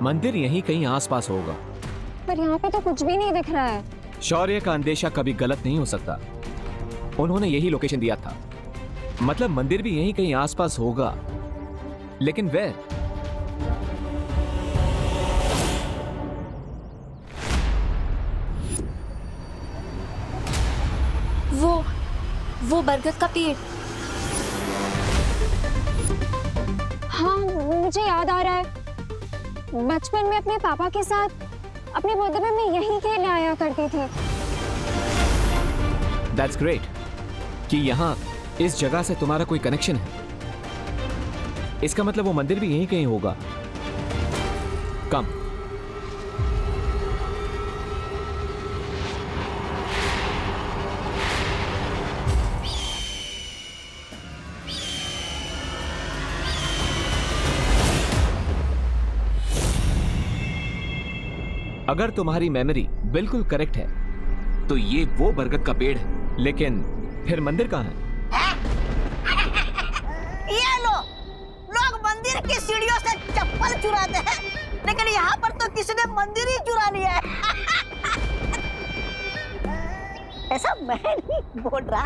मंदिर यहीं कहीं आसपास होगा। पर यहाँ पे तो कुछ भी नहीं दिख रहा है। शौर्य का अंदेशा कभी गलत नहीं हो सकता। उन्होंने यही लोकेशन दिया था, मतलब मंदिर भी यहीं कहीं आसपास होगा, लेकिन वेयर? वो बरगद का पेड़। हाँ, मुझे याद आ रहा है, बचपन में अपने पापा के साथ अपने बर्थडे में मैं यहीं खेलने आया करती थी। That's great कि यहाँ इस जगह से तुम्हारा कोई कनेक्शन है। इसका मतलब वो मंदिर भी यहीं कहीं होगा। कम। अगर तुम्हारी मेमोरी बिल्कुल करेक्ट है तो ये वो बरगद का पेड़ है, लेकिन फिर मंदिर कहाँ है? ये लो, लोग मंदिर की सीढ़ियों से चप्पल चुराते हैं, लेकिन यहाँ पर तो किसी ने मंदिर ही चुरा लिया है। ऐसा मैं नहीं बोल रहा।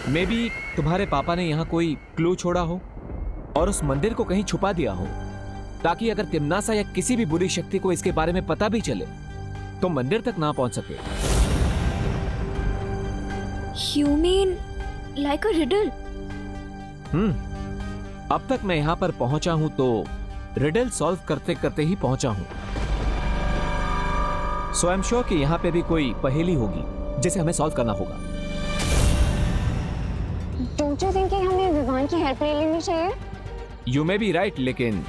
मे बी तुम्हारे पापा ने यहाँ कोई क्लू छोड़ा हो और उस मंदिर को कहीं छुपा दिया हो, ताकि अगर तिम्नासा या किसी भी बुरी शक्ति को इसके बारे में पता भी चले तो मंदिर तक ना पहुंच सके। You mean like a riddle? अब तक मैं यहाँ पर पहुंचा हूं तो रिडल सॉल्व करते करते ही पहुंचा हूं। सो आई एम श्योर कि यहाँ पे भी कोई पहेली होगी जिसे हमें सॉल्व करना होगा। Don't you think कि हमें विवान की हेल्प ले लेनी चाहिए? यू मे बी राइट, लेकिन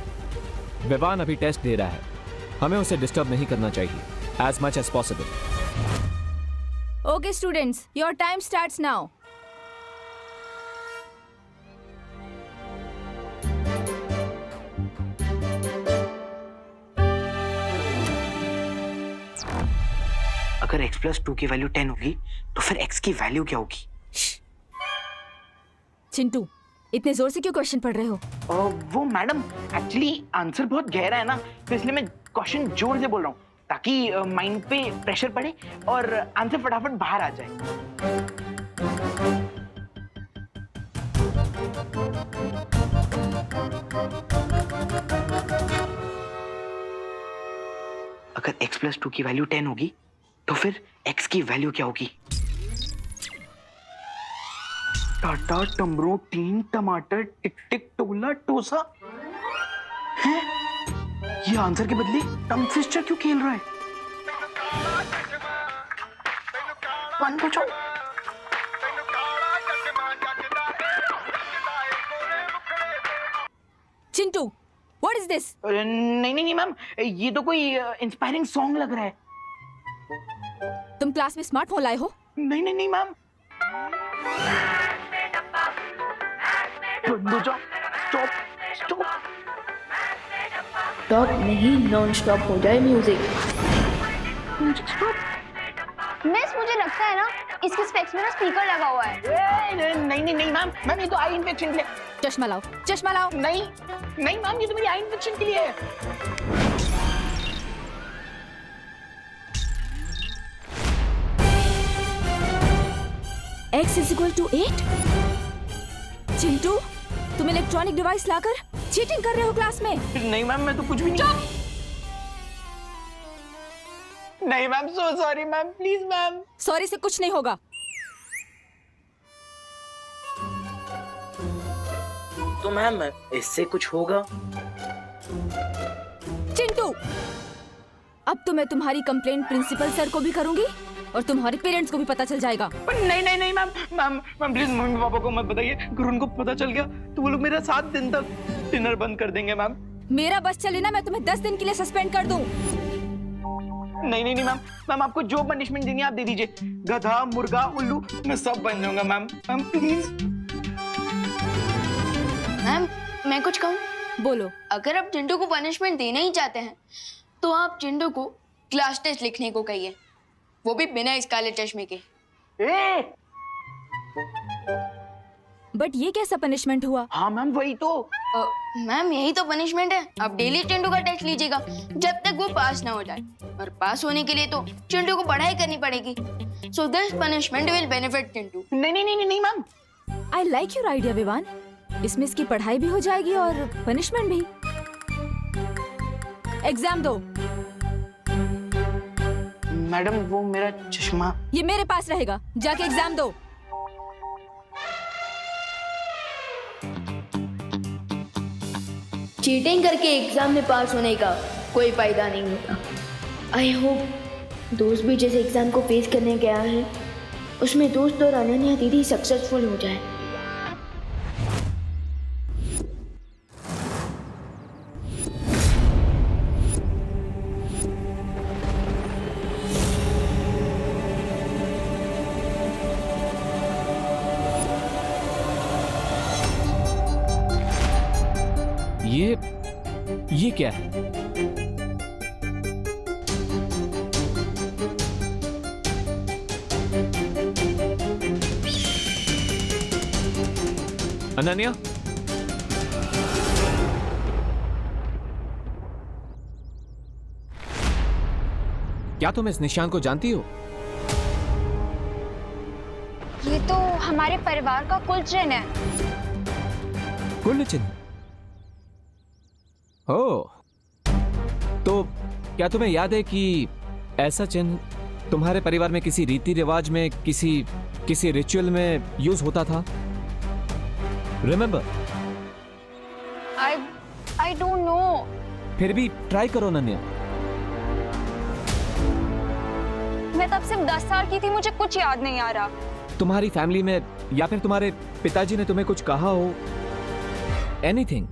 विवान अभी टेस्ट दे रहा है, हमें उसे डिस्टर्ब नहीं करना चाहिए as much as possible. Okay students, your time starts now. अगर x+2 की वैल्यू 10 होगी तो फिर x की वैल्यू क्या होगी? चिंटू, इतने जोर से क्यों क्वेश्चन पढ़ रहे हो? वो मैडम, एक्चुअली आंसर बहुत गहरा है ना, तो इसलिए मैं क्वेश्चन जोर से बोल रहा हूँ ताकि माइंड पे प्रेशर पड़े और आंसर फटाफट बाहर आ जाए। अगर x+2 की वैल्यू 10 होगी तो फिर x की वैल्यू क्या होगी? टाटा, टमरो, टीन, टमाटर, टिक टिक, टोला, टोसा। हैं? ये आंसर के बदले टंग ट्विस्टर क्यों खेल रहा है? वन पूछो। Chintu, what is this? नहीं नहीं नहीं मैम, ये तो कोई इंस्पायरिंग सॉन्ग लग रहा है। तुम क्लास में स्मार्टफोन लाए हो? नहीं नहीं नहीं मैम। Stop stop. स्टॉप नहीं, नॉन स्टॉप हो जाए म्यूजिक। मिस, मुझे लगता है ना इसके स्पेक्स में ना स्पीकर लगा हुआ है। नहीं नहीं नहीं मैम, मैम ये तो आई इन्फेक्शन के लिए। चश्मा लाओ, चश्मा लाओ। नहीं नहीं मैम, ये तो मेरी आई इन्फेक्शन के लिए है। x is equal to 8? Chintu, तुम इलेक्ट्रॉनिक डिवाइस लाकर चीटिंग कर रहे हो क्लास में? नहीं मैम, मैं तो कुछ भी नहीं। नहीं ma'am, so sorry ma'am, please ma'am. Sorry से कुछ नहीं होगा। तो मैम इससे कुछ होगा? चिंटू, अब तो मैं तुम्हारी कंप्लेंट प्रिंसिपल सर को भी करूंगी और तुम्हारे पेरेंट्स को भी पता चल जाएगा। नहीं नहीं नहीं ma'am, ma'am ma'am please mummy papa को मत बताइए, अगर उनको पता चल गया तो वो लोग मेरा 7 दिन तक डिनर बंद कर देंगे मैम। मेरा बस चले ना, मैं तुम्हें 10 दिन के लिए सस्पेंड कर दूं। नहीं नहीं नहीं मैम, मैम आपको जो पनिशमेंट देनी है आप दे दीजिए। गधा, मुर्गा, उल्लू, मैं सब बन जाऊंगा मैम। Ma'am please. मैम, मैं कुछ कहूँ? बोलो। अगर आप चिंटू को पनिशमेंट देना ही चाहते हैं तो आप चिंटू को क्लास टेस्ट लिखने को कहिए, वो भी बिना इस काले चश्मे के। बट ये कैसा पनिशमेंट हुआ? हाँ मैम वही तो। मैम यही तो पनिशमेंट है। आप डेली चिंटू का टेस्ट लीजिएगा जब तक वो पास ना हो जाए, और पास होने के लिए तो चिंटू को पढ़ाई करनी पड़ेगी। So this punishment will benefit Chintu. नहीं नहीं नहीं नहीं ma'am. I like your idea Vivaan. इसमें इसकी पढ़ाई भी हो जाएगी और पनिशमेंट भी। एग्जाम दो। मैडम वो मेरा चश्मा। ये मेरे पास रहेगा, जाके एग्जाम दो। चीटिंग करके एग्जाम में पास होने का कोई फायदा नहीं होता। आई होप दोस्त भी जैसे एग्जाम को फेस करने गया है उसमें दोस्त और अनन्या दीदी सक्सेसफुल हो जाए। ये क्या है? अनन्या, क्या तुम इस निशान को जानती हो? ये तो हमारे परिवार का कुल चिन्ह है। कुल चिन्ह? ओह, तो क्या तुम्हें याद है कि ऐसा चिन्ह तुम्हारे परिवार में किसी रीति रिवाज में, किसी रिचुअल में यूज होता था? रिमेंबर? I don't know। फिर भी ट्राई करो नन्या। मैं तब सिर्फ 10 साल की थी, मुझे कुछ याद नहीं आ रहा। तुम्हारी फैमिली में या फिर तुम्हारे पिताजी ने तुम्हें कुछ कहा हो? एनीथिंग?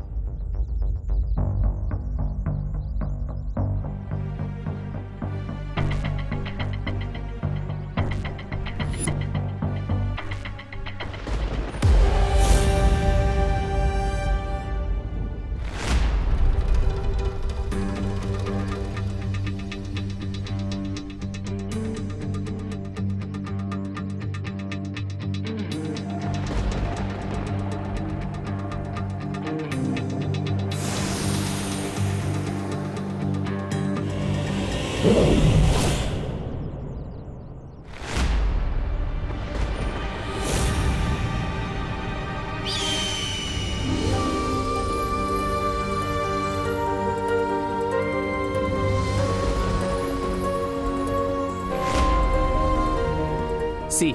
सी,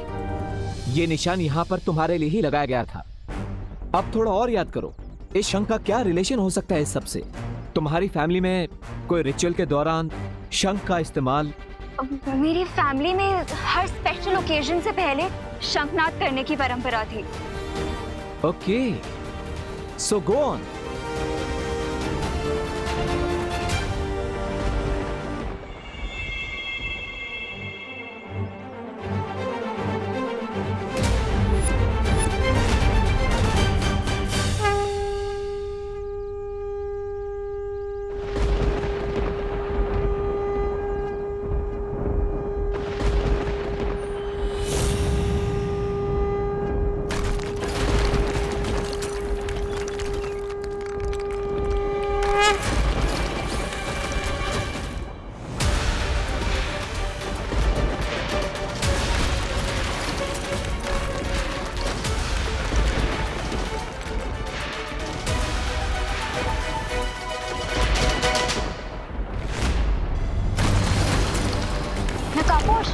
ये निशान यहां पर तुम्हारे लिए ही लगाया गया था। अब थोड़ा और याद करो, इस शंख का क्या रिलेशन हो सकता है इस सब से? तुम्हारी फैमिली में कोई रिचुअल के दौरान शंख का इस्तेमाल? मेरी फैमिली में हर स्पेशल ओकेजन से पहले शंखनाद करने की परंपरा थी। Okay, so go on. नकापोश,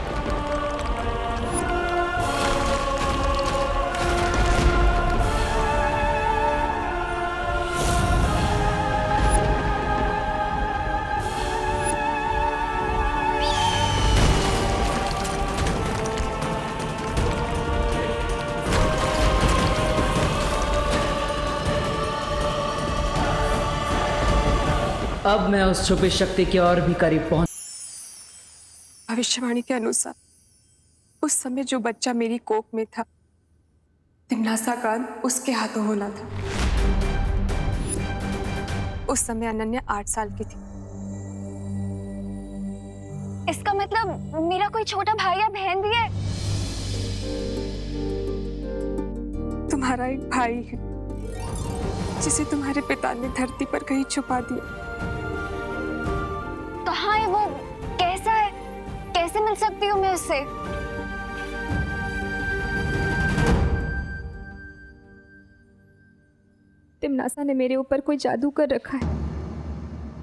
अब मैं उस छुपी शक्ति की और भी करीब पहुंच। भविष्यवाणी के अनुसार उस समय जो बच्चा मेरी कोख में था, तिमनासा कान उसके हाथों होना था। उस समय अनन्या 8 साल की थी। इसका मतलब मेरा कोई छोटा भाई या बहन भी है? तुम्हारा एक भाई है जिसे तुम्हारे पिता ने धरती पर कहीं छुपा दिया। कहाँ है वो? कैसा है? कैसे मिल सकती हूँ मैं उससे? तिमनासा ने मेरे ऊपर कोई जादू कर रखा है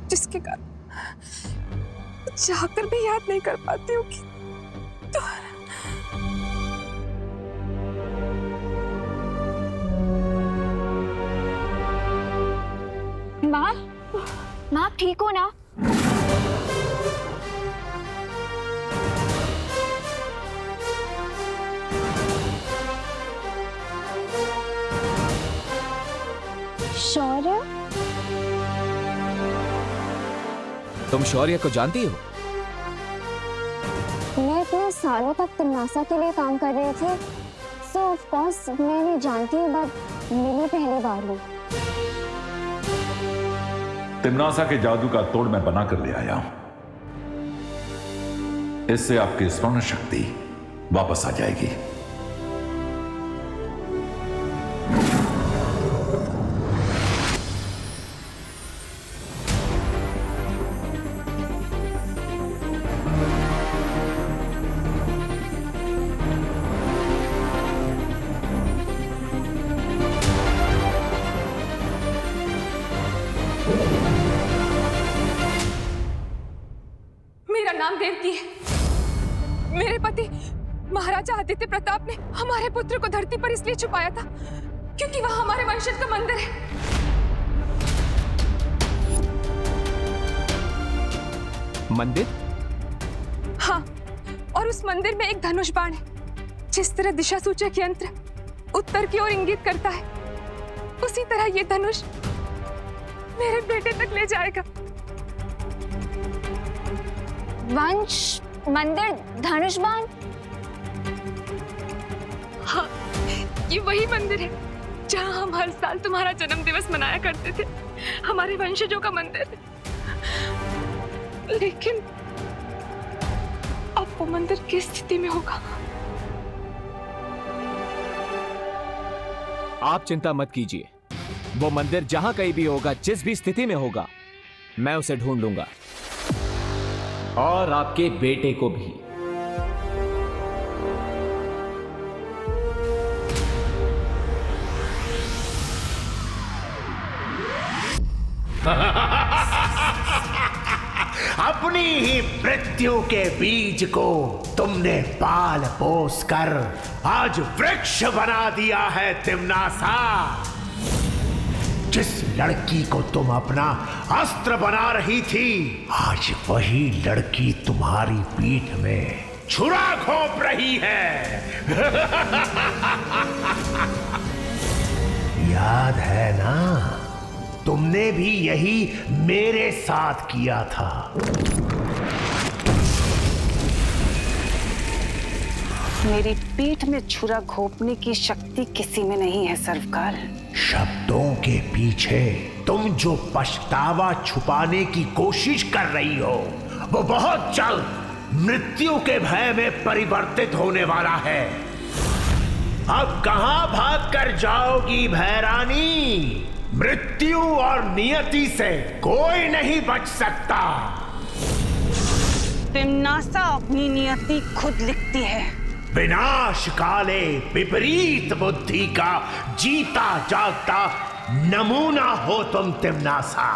जिसके कारण चाहकर भी याद नहीं कर पाती हूँ कि माँ, माँ आप ठीक हो ना? शौर्य? तुम शौर्य को जानती हो? मैं इतने सालों तक तिमनासा के लिए काम कर रही थी, सो ऑफ कोर्स मैं नहीं जानती हूँ, बट मिली पहली बार हूँ। तिमनासा के जादू का तोड़ मैं बना कर ले आया हूं। इससे आपकी स्मरण शक्ति वापस आ जाएगी। मेरा नाम देवकी है। मेरे पति महाराजा आदित्य प्रताप ने हमारे पुत्र को धरती पर इसलिए छुपाया था क्योंकि वह हमारे वंशज का मंदिर है। मंदिर? हाँ, और उस मंदिर में एक धनुष बाण है। जिस तरह दिशा सूचक यंत्र उत्तर की ओर इंगित करता है, उसी तरह ये धनुष मेरे बेटे तक ले जाएगा। वंश, मंदिर, धनुष बाण? हाँ, ये वही मंदिर है जहाँ हम हर साल तुम्हारा जन्म दिवस मनाया करते थे। हमारे वंशजों का मंदिर है। लेकिन अब वो मंदिर किस स्थिति में होगा? आप चिंता मत कीजिए, वो मंदिर जहां कहीं भी होगा, जिस भी स्थिति में होगा, मैं उसे ढूंढ लूंगा, और आपके बेटे को भी। अपनी ही मृत्यु के बीज को तुमने पाल पोस कर आज वृक्ष बना दिया है तिमनासा। जिस लड़की को तुम अपना अस्त्र बना रही थी, आज वही लड़की तुम्हारी पीठ में छुरा घोंप रही है। याद है ना, तुमने भी यही मेरे साथ किया था। मेरी पीठ में छुरा घोंपने की शक्ति किसी में नहीं है सर्वकाल। शब्दों के पीछे तुम जो पछतावा छुपाने की कोशिश कर रही हो, वो बहुत जल्द मृत्यु के भय में परिवर्तित होने वाला है। अब कहां भाग कर जाओगी भैरानी? मृत्यु और नियति से कोई नहीं बच सकता। तिमनासा अपनी नियति खुद लिखती है। विनाश काले विपरीत बुद्धि का जीता जागता नमूना हो तुम तिमनासा।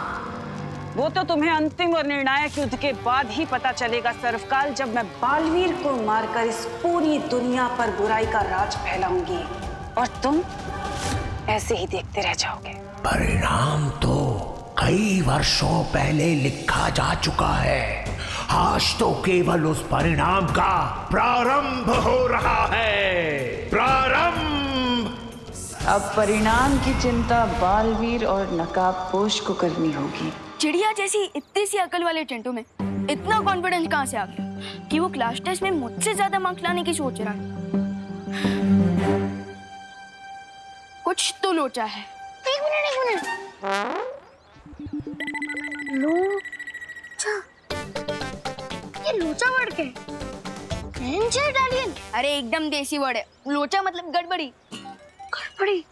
वो तो तुम्हें अंतिम और निर्णायक युद्ध के बाद ही पता चलेगा सर्वकाल, जब मैं बालवीर को मारकर इस पूरी दुनिया पर बुराई का राज फैलाऊंगी और तुम ऐसे ही देखते रह जाओगे। परिणाम तो कई वर्षों पहले लिखा जा चुका है। आज तो केवल उस परिणाम का प्रारंभ हो रहा है। प्रारंभ। अब परिणाम की चिंता बालवीर और नकाबपोश को करनी होगी। चिड़िया जैसी इतनी सी अकल वाले चिंटू में इतना कॉन्फिडेंस कहाँ से आ गया कि वो क्लास टेस्ट में मुझसे ज्यादा मार्क्स लाने की सोच रहा है? कुछ तो लोचा है। एक मिनट। लोचा? ये लोचा वर्ड क्या है? अरे एकदम देसी वर्ड है। लोचा मतलब गड़बड़ी। गड़बड़ी?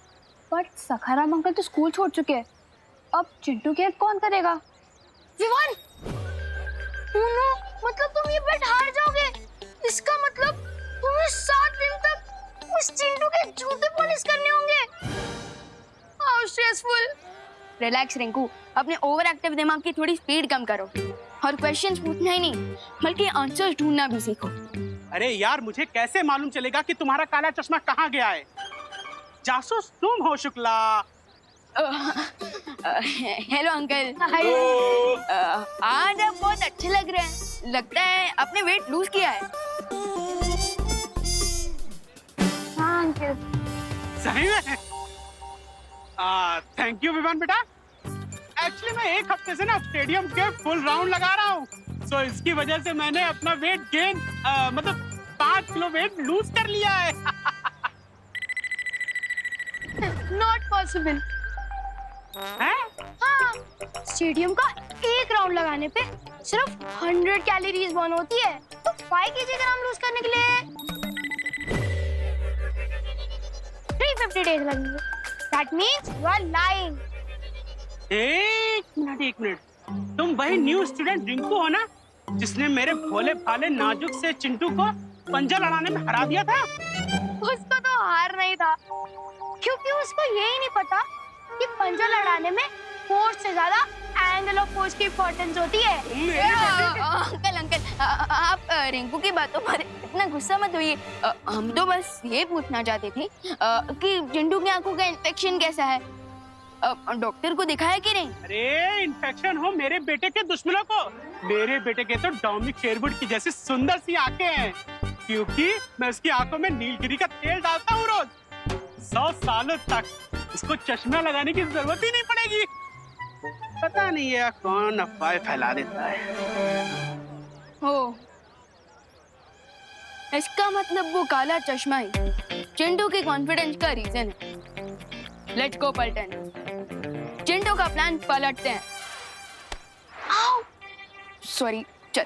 बट सखाराम अंकल तो स्कूल छोड़ चुके हैं, अब चिंटू की हेल्प कौन करेगा? विवान, नो, मतलब तुम ये बेट हार जाओगे। इसका मतलब तुम्हें 7 दिन तक उस चिंटू के जूते पॉलिश करने होंगे। How stressful. रिलैक्स रिंकू, अपने ओवर एक्टिव दिमाग की थोड़ी स्पीड कम करो और क्वेश्चंस पूछना ही नहीं बल्कि आंसर्स ढूंढना भी सीखो। अरे यार, मुझे कैसे मालूम चलेगा कि तुम्हारा काला चश्मा कहाँ गया है? जासूस तुम हो शुक्ला। Hello uncle. आज आप बहुत अच्छे लग रहे हैं, लगता है आपने वेट लूज किया है। हाँ अंकल। सही में? थैंक यू विवान बेटा। एक्चुअली मैं एक हफ्ते से ना स्टेडियम के फुल राउंड लगा रहा हूँ, तो इसकी वजह से मैंने अपना वेट गेन मतलब 5 किलो वेट लूज कर लिया है। Not possible. हाँ, स्टेडियम का एक राउंड लगाने पे सिर्फ 100 कैलोरीज बर्न होती है, तो 5 किलोग्राम लूज करने के लिए 350 डेज लगेंगे। That means you are lying. एक मिनट, तुम वही न्यू स्टूडेंट रिंकू हो ना, जिसने मेरे भोले भाले नाजुक से चिंटू को पंजा लड़ाने में हरा दिया था? उसको तो हार नहीं था, क्योंकि उसको यही नहीं पता कि पंजा लड़ाने में फोर्स से ज्यादा एंगल ऑफ फोर्स की इम्पोर्टेंस होती है। अंकल, आप रिंकू की बातों पर इतना गुस्सा मत होइए। हम तो बस ये पूछना चाहते थे कि चिंटू की आंखों का इन्फेक्शन कैसा है, डॉक्टर को दिखाया कि नहीं? अरे इन्फेक्शन हो मेरे बेटे के दुश्मनों को। मेरे बेटे के तो डोमिनिक शेरवुड की जैसी सुंदर सी आंखें हैं, क्योंकि मैं उसकी आंखों में नीलगिरी का तेल डालता हूँ रोज। 100 सालों तक उसको चश्मा लगाने की जरूरत ही नहीं पड़ेगी। पता नहीं है कौन अफवाह फैला देता है। हो, इसका मतलब वो काला चश्मा ही चिंटू के कॉन्फिडेंस का रीजन है। लेट्स गो पलटन, चिंटू का प्लान पलटते हैं। सॉरी, चल।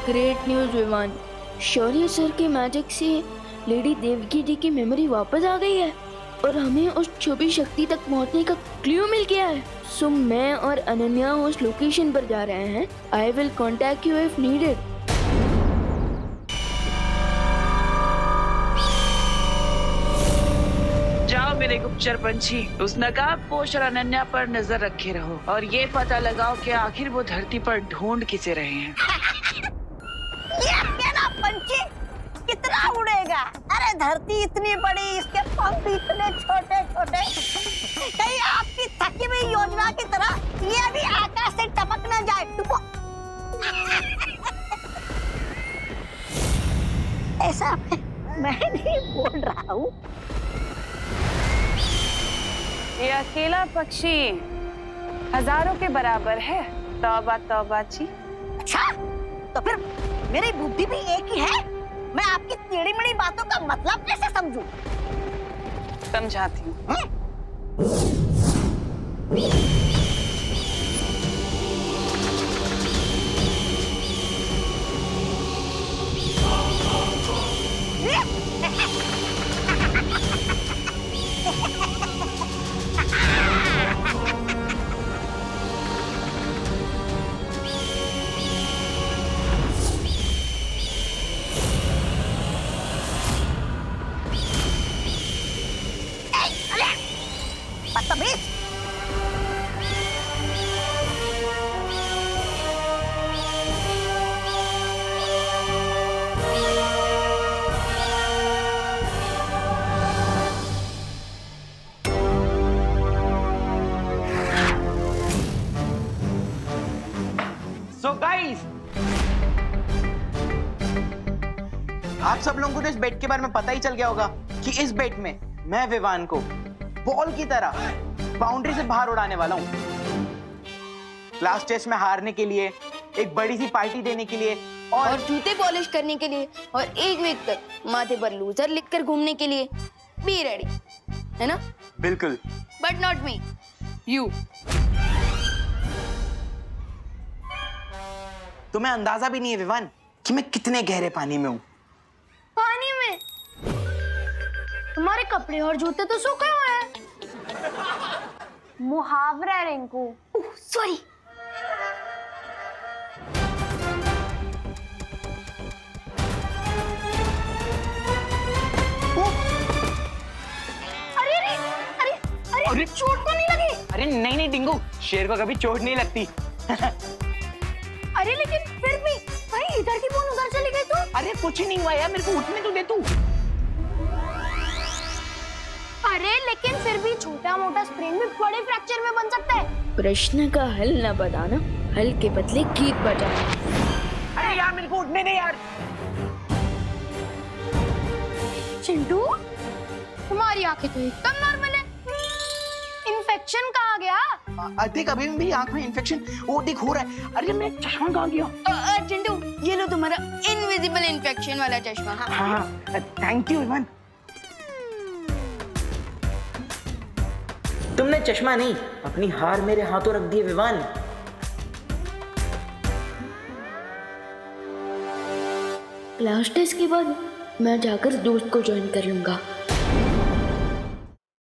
ग्रेट न्यूज विवान, शौर्य सर के मैजिक से लेडी देवकी जी की मेमोरी वापस आ गई है और हमें उस छुपी शक्ति तक पहुंचने का क्लू मिल गया है। सो मैं और अनन्या उस लोकेशन पर जा रहे हैं। I will contact you if needed. जाओ मेरे गुप्तचर पंछी, उस नकाबपोश और अनन्या पर नजर रखे रहो और ये पता लगाओ कि आखिर वो धरती पर ढूंढ किसे रहे हैं। ये अकेला पंछी कितना उड़ेगा? अरे धरती इतनी बड़ी, इसके पंख इतने छोटे छोटे, कहीं आपकी थकी हुई योजना की तरह ये भी आकाश से टपक न जाए। ऐसा मैं नहीं बोल रहा हूँ। ये अकेला पक्षी हजारों के बराबर है। तौबा तौबा जी। अच्छा, तो फिर मेरी बुद्धि भी एक ही है। मैं आपकी टेढ़ी मेढ़ी बातों का मतलब कैसे समझूं? समझाती हूँ। बदतमीज। So guys, आप सब लोगों को तो इस बेट के बारे में पता ही चल गया होगा कि इस बेट में मैं विवान को बॉल की तरह बाउंड्री से बाहर उड़ाने वाला हूँ। लास्ट टेस्ट में हारने के लिए, एक बड़ी सी पार्टी देने के लिए और जूते पॉलिश करने के लिए और एक वीक तक माथे पर लूजर लिखकर घूमने के लिए बी रेडी, है ना? बिल्कुल। But not me. यू। तुम्हें अंदाजा भी नहीं है विवान कि मैं कितने गहरे पानी में हूँ। पानी में? तुम्हारे कपड़े और जूते तो सूखे हुए हैं। मुहावरा है रिंकू। सॉरी। अरे अरे अरे अरे चोट तो नहीं लगी? अरे नहीं नहीं डिंगू, शेर को कभी चोट नहीं लगती। अरे लेकिन फिर भी भाई इधर की बोन उधर चली गई तू। अरे कुछ ही नहीं हुआ यार, मेरे को उठने तो दे तू। अरे लेकिन फिर भी छोटा मोटा स्प्रेन भी बड़े फ्रैक्चर में बन सकता है। प्रश्न का हल न बताना, हल के बदले गीत बजाना। अरे यार मेरे को उठने दे यार। चिंटू, तुम्हारी आंखें तो एकदम नॉर्मल है। इन्फेक्शन कहाँ गया? देख अभी मेरी आंख में इन्फेक्शन वो देख हो रहा है। अरे मेरा चश्मा कहाँ गया? चिंटू, ये लो तुम्हारा इनविजिबल इन्फेक्शन वाला चश्मा। हाँ थैंक यू विवान। तुमने चश्मा नहीं, अपनी हार मेरे हाथों रख दिए विवान। क्लास टेस्ट के बाद मैं जाकर दोस्त को ज्वाइन कर लूंगा।